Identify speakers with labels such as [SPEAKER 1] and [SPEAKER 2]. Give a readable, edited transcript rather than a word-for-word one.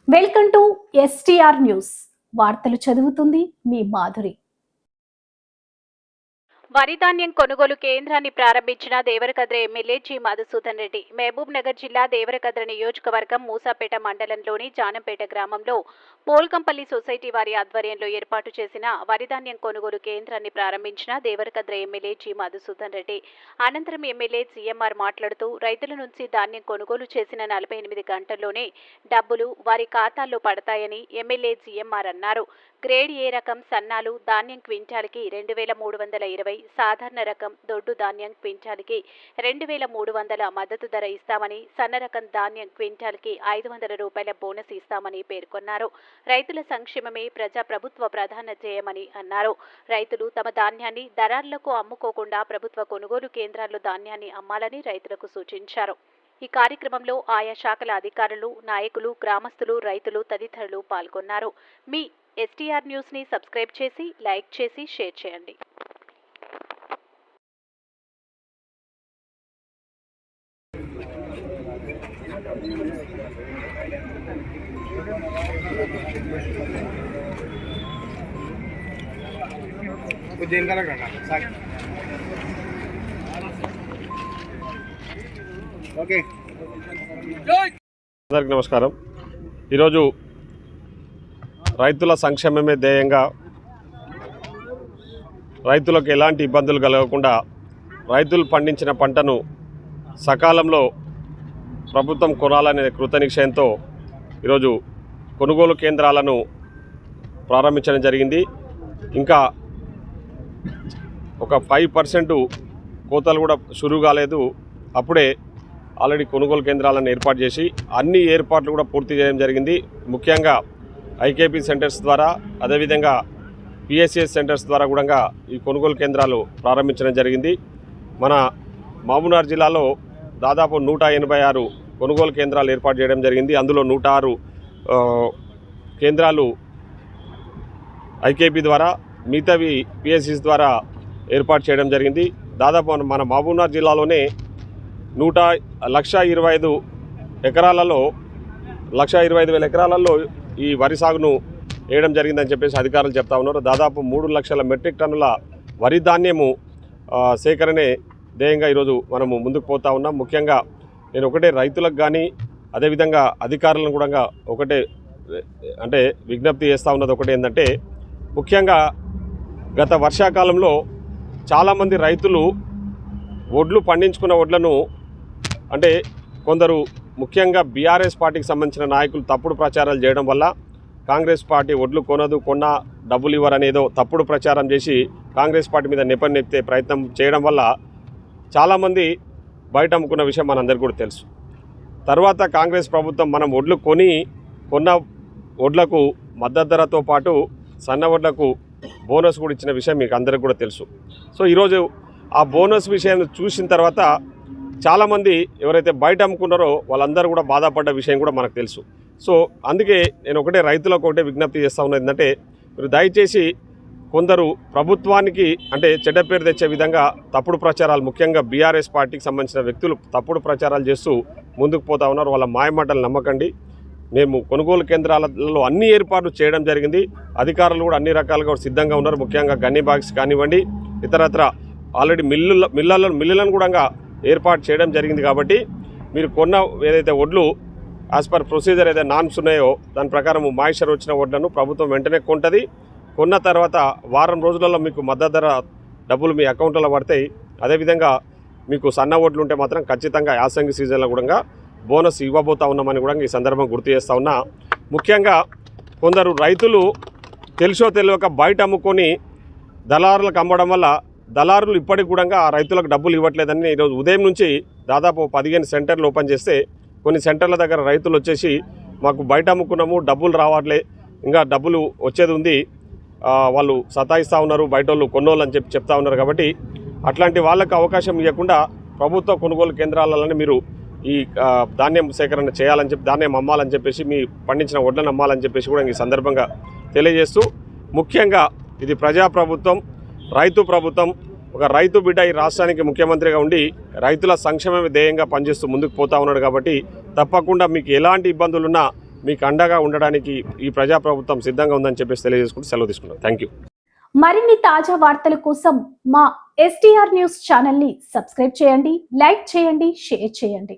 [SPEAKER 1] Welcome to STR news. వార్తలు చదువుతుంది మీ మాధురి.
[SPEAKER 2] వరి ధాన్యం కొనుగోలు కేంద్రాన్ని ప్రారంభించిన దేవరకద్ర ఎమ్మెల్యే జి మధుసూదన్ రెడ్డి. మహబూబ్ నగర్ జిల్లా దేవరకద్ర నియోజకవర్గం మూసాపేట మండలంలోని జానంపేట గ్రామంలో పోల్కంపల్లి సొసైటీ వారి ఆధ్వర్యంలో ఏర్పాటు చేసిన వరి ధాన్యం కొనుగోలు కేంద్రాన్ని ప్రారంభించిన దేవరకద్ర ఎమ్మెల్యే జి మధుసూదన్ రెడ్డి. అనంతరం ఎమ్మెల్యే సిఎంఆర్ మాట్లాడుతూ రైతుల నుంచి ధాన్యం కొనుగోలు చేసిన 48 గంటల్లోనే డబ్బులు వారి ఖాతాల్లో పడతాయని ఎమ్మెల్యే సిఎంఆర్ అన్నారు. గ్రేడ్ ఏ రకం సన్నాలు ధాన్యం క్వింటాల్కి 2320, సాధారణ రకం దొడ్డు ధాన్యం క్వింటాల్కి 2300 మద్దతు ధర ఇస్తామని, సన్న రకం ధాన్యం క్వింటాల్కి 500 రూపాయల బోనస్ ఇస్తామని పేర్కొన్నారు. రైతుల సంక్షేమమే ప్రజాప్రభుత్వ ప్రధాన ధ్యేయమని అన్నారు. రైతులు తమ ధాన్యాన్ని దళారులకు అమ్ముకోకుండా ప్రభుత్వ కొనుగోలు కేంద్రాల్లో ధాన్యాన్ని అమ్మాలని రైతులకు సూచించారు. ఈ కార్యక్రమంలో ఆయా శాఖల అధికారులు, నాయకులు, గ్రామస్తులు, రైతులు తదితరులు పాల్గొన్నారు. మీ STR న్యూస్ ని సబ్స్క్రైబ్ చేసి, లైక్ చేసి, షేర్ చేయండి.
[SPEAKER 3] అందరికీ నమస్కారం. ఈరోజు రైతుల సంక్షేమమే ధ్యేయంగా రైతులకు ఎలాంటి ఇబ్బందులు కలగకుండా రైతులు పండించిన పంటను సకాలంలో ప్రభుత్వం కొనాలనే కృతనిశ్చయంతో ఈరోజు కొనుగోలు కేంద్రాలను ప్రారంభించడం జరిగింది. ఇంకా ఒక 5% కోతలు కూడా షురూ కాలేదు. అప్పుడే ఆల్రెడీ కొనుగోలు కేంద్రాలను ఏర్పాటు చేసి అన్ని ఏర్పాట్లు కూడా పూర్తి చేయడం జరిగింది. ముఖ్యంగా IKP సెంటర్స్ ద్వారా, అదేవిధంగా PSCS సెంటర్స్ ద్వారా కూడా ఈ కొనుగోలు కేంద్రాలు ప్రారంభించడం జరిగింది. మన మహబూబ్నగర్ జిల్లాలో దాదాపు 186 కొనుగోలు కేంద్రాలు ఏర్పాటు చేయడం జరిగింది. అందులో 106 కేంద్రాలు IKP ద్వారా, మిగతావి PSCS ద్వారా ఏర్పాటు చేయడం జరిగింది. దాదాపు మన మహబూబ్నగర్ జిల్లాలోనే 1,25,000 ఎకరాలలో 1,25,000 ఎకరాలలో ఈ వరి సాగును వేయడం జరిగిందని చెప్పేసి అధికారులు చెప్తా ఉన్నారు. దాదాపు 3 లక్షల మెట్రిక్ టన్నుల వరి ధాన్యము సేకరణే ధ్యేయంగా ఈరోజు మనము ముందుకు పోతా ఉన్నాం. ముఖ్యంగా నేను ఒకటే రైతులకు కానీ అదేవిధంగా అధికారులను కూడా ఒకటే అంటే విజ్ఞప్తి చేస్తూ ఉన్నది ఒకటి ఏంటంటే, ముఖ్యంగా గత వర్షాకాలంలో చాలామంది రైతులు వడ్లు పండించుకున్న వడ్లను అంటే కొందరు ముఖ్యంగా BRS పార్టీకి సంబంధించిన నాయకులు తప్పుడు ప్రచారాలు చేయడం వల్ల కాంగ్రెస్ పార్టీ వడ్లు కొనదు, కొన్నా డబ్బులు ఇవ్వరనేదో తప్పుడు ప్రచారం చేసి కాంగ్రెస్ పార్టీ మీద నెపనెత్తే ప్రయత్నం చేయడం వల్ల చాలామంది బయట అమ్ముకున్న విషయం మనందరికీ కూడా తెలుసు. తర్వాత కాంగ్రెస్ ప్రభుత్వం మనం వడ్లు కొన్న వడ్లకు మద్దతు ధరతో పాటు సన్న వడ్లకు బోనస్ కూడా ఇచ్చిన విషయం మీకు అందరికీ కూడా తెలుసు. సో ఈరోజు ఆ బోనస్ విషయాన్ని చూసిన తర్వాత చాలామంది ఎవరైతే బయట అమ్ముకున్నారో వాళ్ళందరూ కూడా బాధపడ్డ విషయం కూడా మనకు తెలుసు. సో అందుకే నేను ఒకటే రైతులకు ఒకటే విజ్ఞప్తి చేస్తూ ఉన్నది ఏంటంటే, మీరు దయచేసి కొందరు ప్రభుత్వానికి అంటే చెడ్డ పేరు తెచ్చే విధంగా తప్పుడు ప్రచారాలు, ముఖ్యంగా BRS పార్టీకి సంబంధించిన వ్యక్తులు తప్పుడు ప్రచారాలు చేస్తూ ముందుకు పోతా ఉన్నారు. వాళ్ళ మాయమాటలు నమ్మకండి. మేము కొనుగోలు కేంద్రాలలో అన్ని ఏర్పాట్లు చేయడం జరిగింది. అధికారులు కూడా అన్ని రకాలుగా సిద్ధంగా ఉన్నారు. ముఖ్యంగా గన్నీ బాక్స్ కానివ్వండి, ఇతరత్ర ఆల్రెడీ మిల్లులను కూడా ఏర్పాటు చేయడం జరిగింది. కాబట్టి మీరు కొన్న ఏదైతే వడ్లు యాజ్ పర్ ప్రొసీజర్ ఏదైతే నామ్స్ ఉన్నాయో దాని ప్రకారం మాయిశ్చర్ వచ్చిన వడ్లను ప్రభుత్వం వెంటనే కొంటుంది. కొన్న తర్వాత వారం రోజులలో మీకు మద్దతు ధర డబ్బులు మీ అకౌంట్లో పడతాయి. అదేవిధంగా మీకు సన్న వడ్లు ఉంటే మాత్రం ఖచ్చితంగా యాసంగి సీజన్లో కూడా బోనస్ ఇవ్వబోతా ఉన్నామని కూడా ఈ సందర్భం గుర్తు చేస్తూ ఉన్నా. ముఖ్యంగా కొందరు రైతులు తెలుసో తెలియక బయట అమ్ముకొని దళారులకు అమ్మడం వల్ల దళారులు ఇప్పటికి కూడా ఆ రైతులకు డబ్బులు ఇవ్వట్లేదని ఈరోజు ఉదయం నుంచి దాదాపు 15 సెంటర్లు ఓపెన్ చేస్తే కొన్ని సెంటర్ల దగ్గర రైతులు వచ్చేసి మాకు బయట అమ్ముకున్నాము, డబ్బులు రావట్లే, ఇంకా డబ్బులు వచ్చేది ఉంది, వాళ్ళు సతాయిస్తూ ఉన్నారు బయట వాళ్ళు కొన్నోళ్ళు అని చెప్తా ఉన్నారు. కాబట్టి అట్లాంటి వాళ్ళకు అవకాశం ఇవ్వకుండా ప్రభుత్వ కొనుగోలు కేంద్రాలలోనే మీరు ఈ ధాన్యం సేకరణ చేయాలని చెప్పి, ధాన్యం అమ్మాలని చెప్పేసి, మీ పండించిన వడ్లను అమ్మాలని చెప్పేసి కూడా ఈ సందర్భంగా తెలియజేస్తూ, ముఖ్యంగా ఇది ప్రజాప్రభుత్వం, రైతు ప్రభుత్వం. ఒక రైతు బిడ్డ ఈ రాష్ట్రానికి ముఖ్యమంత్రిగా ఉండి రైతుల సంక్షేమ ధ్యేయంగా పనిచేస్తూ ముందుకు పోతా ఉన్నాడు. కాబట్టి తప్పకుండా మీకు ఎలాంటి ఇబ్బందులున్నా మీకు అండగా ఉండడానికి ఈ ప్రజాప్రభుత్వం సిద్ధంగా ఉందని చెప్పేసి తెలియజేసుకుంటూ సెలవు తీసుకున్నాం. Thank you.
[SPEAKER 1] మరిన్ని తాజా వార్తల కోసం మా STR న్యూస్ ఛానల్ ని సబ్స్క్రైబ్ చేయండి, లైక్ చేయండి, షేర్ చేయండి.